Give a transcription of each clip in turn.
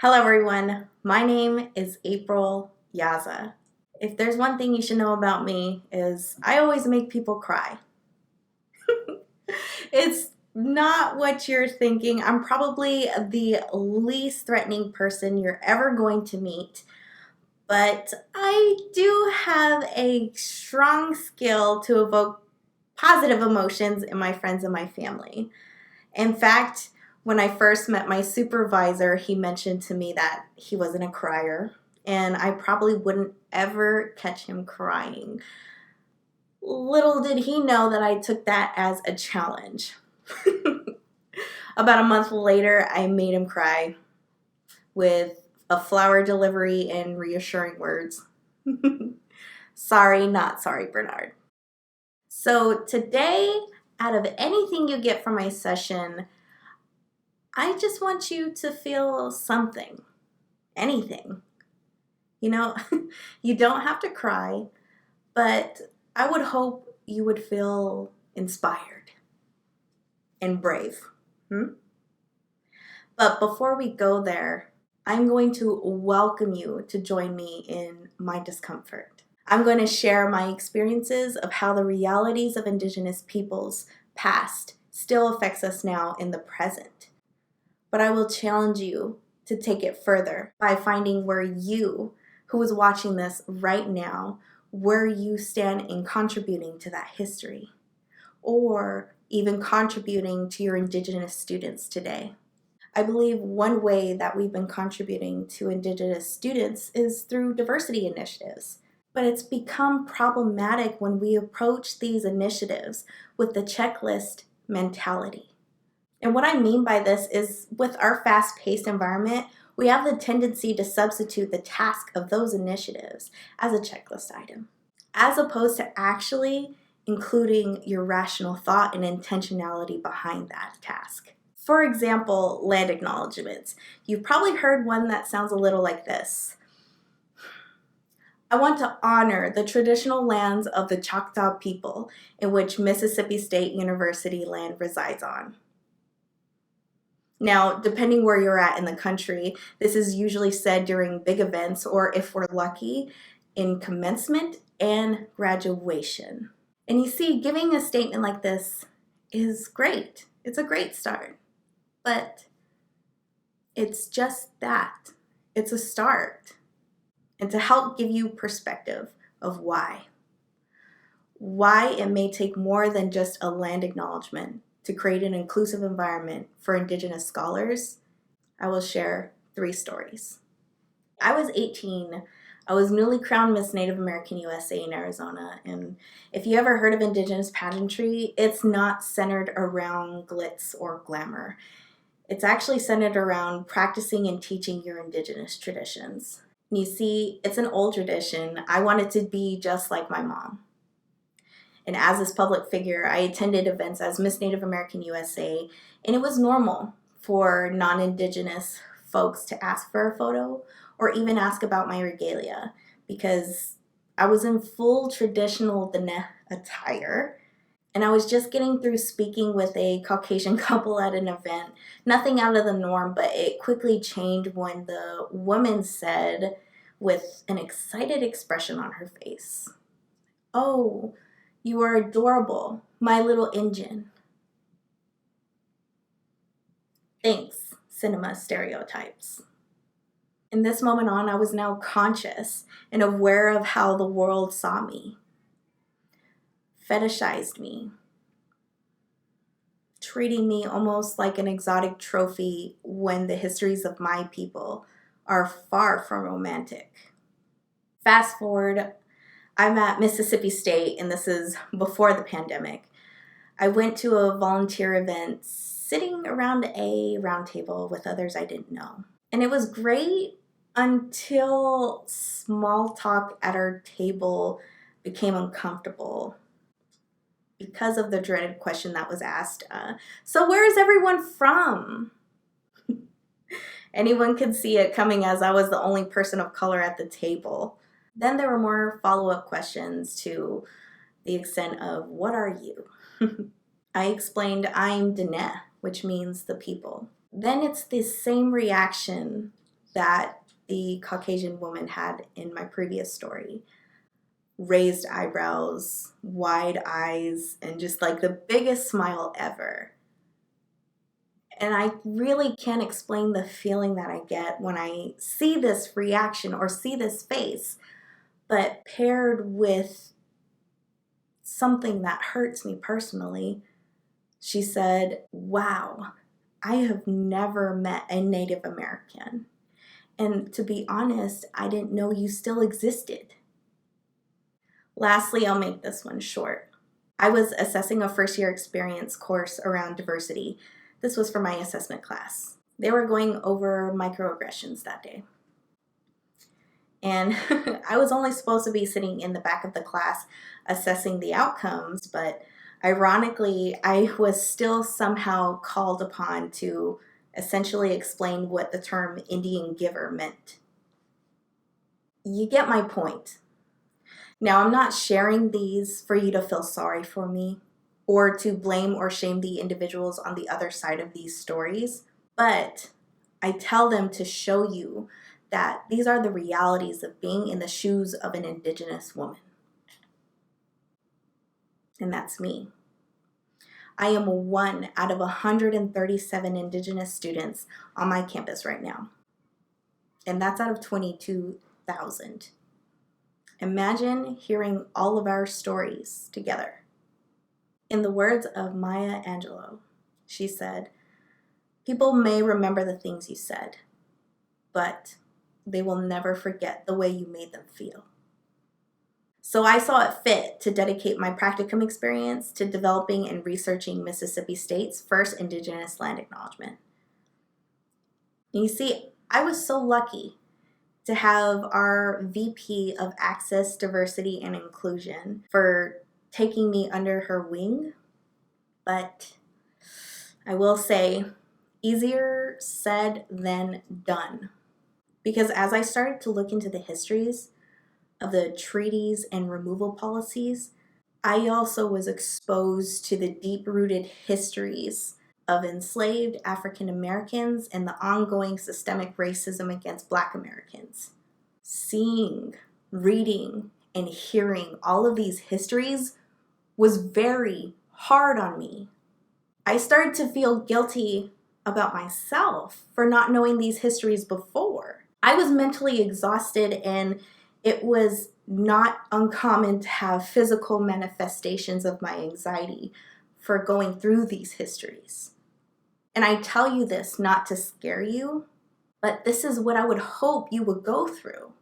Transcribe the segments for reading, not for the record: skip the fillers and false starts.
Hello everyone, my name is April Yaza. If there's one thing you should know about me is I always make people cry. It's not what you're thinking. I'm probably the least threatening person you're ever going to meet, but I do have a strong skill to evoke positive emotions in my friends and my family. In fact, when I first met my supervisor, he mentioned to me that he wasn't a crier, and I probably wouldn't ever catch him crying. Little did he know that I took that as a challenge. About a month later, I made him cry with a flower delivery and reassuring words. Sorry, not sorry, Bernard. So today, out of anything you get from my session, I just want you to feel something, anything. You know, you don't have to cry, but I would hope you would feel inspired and brave. But before we go there, I'm going to welcome you to join me in my discomfort. I'm going to share my experiences of how the realities of Indigenous peoples past still affects us now in the present. But I will challenge you to take it further by finding where you, who is watching this right now, where you stand in contributing to that history, or even contributing to your Indigenous students today. I believe one way that we've been contributing to Indigenous students is through diversity initiatives. But it's become problematic when we approach these initiatives with the checklist mentality. And what I mean by this is with our fast-paced environment, we have the tendency to substitute the task of those initiatives as a checklist item, as opposed to actually including your rational thought and intentionality behind that task. For example, land acknowledgements. You've probably heard one that sounds a little like this. I want to honor the traditional lands of the Choctaw people in which Mississippi State University land resides on. Now, depending where you're at in the country, this is usually said during big events or, if we're lucky, in commencement and graduation. And you see, giving a statement like this is great. It's a great start. But it's just that. It's a start. And to help give you perspective of why it may take more than just a land acknowledgement to create an inclusive environment for Indigenous scholars, I will share 3 stories. I was 18. I was newly crowned Miss Native American USA in Arizona, and if you ever heard of Indigenous pageantry, it's not centered around glitz or glamour. It's actually centered around practicing and teaching your Indigenous traditions. And you see, it's an old tradition. I wanted to be just like my mom. And as this public figure, I attended events as Miss Native American USA, and it was normal for non-Indigenous folks to ask for a photo or even ask about my regalia because I was in full traditional Dene attire, and I was just getting through speaking with a Caucasian couple at an event. Nothing out of the norm, but it quickly changed when the woman said, with an excited expression on her face, "Oh, you are adorable, my little Indian." Thanks, cinema stereotypes. In this moment on, I was now conscious and aware of how the world saw me, fetishized me, treating me almost like an exotic trophy when the histories of my people are far from romantic. Fast forward, I'm at Mississippi State, and this is before the pandemic. I went to a volunteer event sitting around a round table with others I didn't know. And it was great until small talk at our table became uncomfortable because of the dreaded question that was asked. So where is everyone from? Anyone could see it coming as I was the only person of color at the table. Then there were more follow-up questions to the extent of, what are you? I explained I'm Dene, which means the people. Then it's the same reaction that the Caucasian woman had in my previous story. Raised eyebrows, wide eyes, and just like the biggest smile ever. And I really can't explain the feeling that I get when I see this reaction or see this face, but paired with something that hurts me personally, she said, "Wow, I have never met a Native American. And to be honest, I didn't know you still existed." Lastly, I'll make this one short. I was assessing a first-year experience course around diversity. This was for my assessment class. They were going over microaggressions that day. And I was only supposed to be sitting in the back of the class assessing the outcomes, but ironically, I was still somehow called upon to essentially explain what the term Indian giver meant. You get my point. Now, I'm not sharing these for you to feel sorry for me or to blame or shame the individuals on the other side of these stories, but I tell them to show you that these are the realities of being in the shoes of an Indigenous woman. And that's me. I am one out of 137 Indigenous students on my campus right now. And that's out of 22,000. Imagine hearing all of our stories together. In the words of Maya Angelou, she said, "People may remember the things you said, but they will never forget the way you made them feel." So I saw it fit to dedicate my practicum experience to developing and researching Mississippi State's first Indigenous land acknowledgement. And you see, I was so lucky to have our VP of Access, Diversity, and Inclusion for taking me under her wing. But I will say, easier said than done. Because as I started to look into the histories of the treaties and removal policies, I also was exposed to the deep-rooted histories of enslaved African Americans and the ongoing systemic racism against Black Americans. Seeing, reading, and hearing all of these histories was very hard on me. I started to feel guilty about myself for not knowing these histories before. I was mentally exhausted, and it was not uncommon to have physical manifestations of my anxiety for going through these histories. And I tell you this not to scare you, but this is what I would hope you would go through.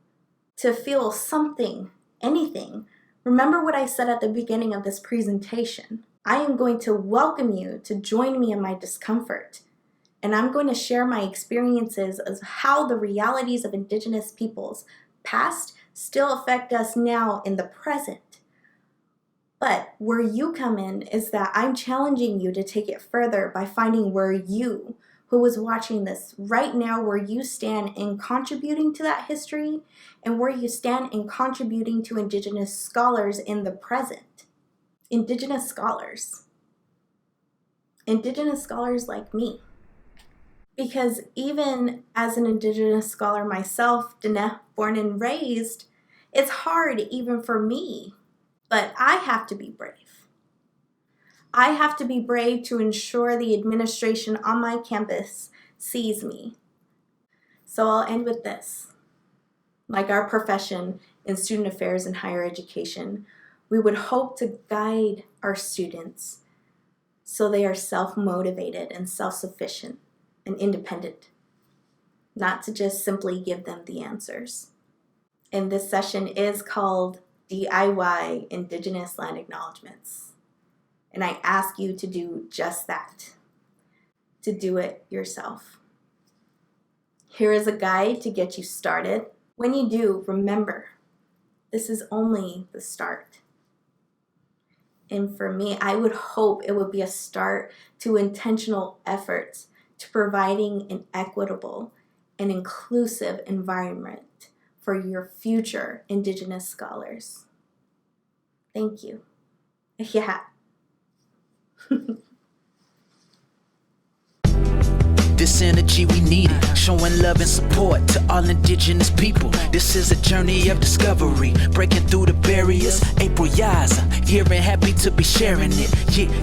To feel something, anything. Remember what I said at the beginning of this presentation. I am going to welcome you to join me in my discomfort. And I'm going to share my experiences of how the realities of Indigenous peoples past still affect us now in the present. But where you come in is that I'm challenging you to take it further by finding where you, who is watching this right now, where you stand in contributing to that history and where you stand in contributing to Indigenous scholars in the present. Indigenous scholars. Indigenous scholars like me. Because even as an Indigenous scholar myself, Diné, born and raised, it's hard even for me. But I have to be brave. I have to be brave to ensure the administration on my campus sees me. So I'll end with this. Like our profession in student affairs and higher education, we would hope to guide our students so they are self-motivated and self-sufficient and independent, not to just simply give them the answers. And this session is called DIY Indigenous Land Acknowledgements. And I ask you to do just that, to do it yourself. Here is a guide to get you started. When you do, remember, this is only the start. And for me, I would hope it would be a start to intentional efforts to providing an equitable and inclusive environment for your future Indigenous scholars. Thank you. Yeah. This energy we needed, showing love and support to all indigenous people. This is a journey of discovery, breaking through the barriers. April Yaza, here and happy to be sharing it.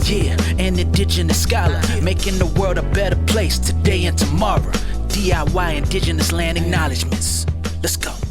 Yeah, an indigenous scholar, making the world a better place today and tomorrow. DIY Indigenous land acknowledgements. Let's go.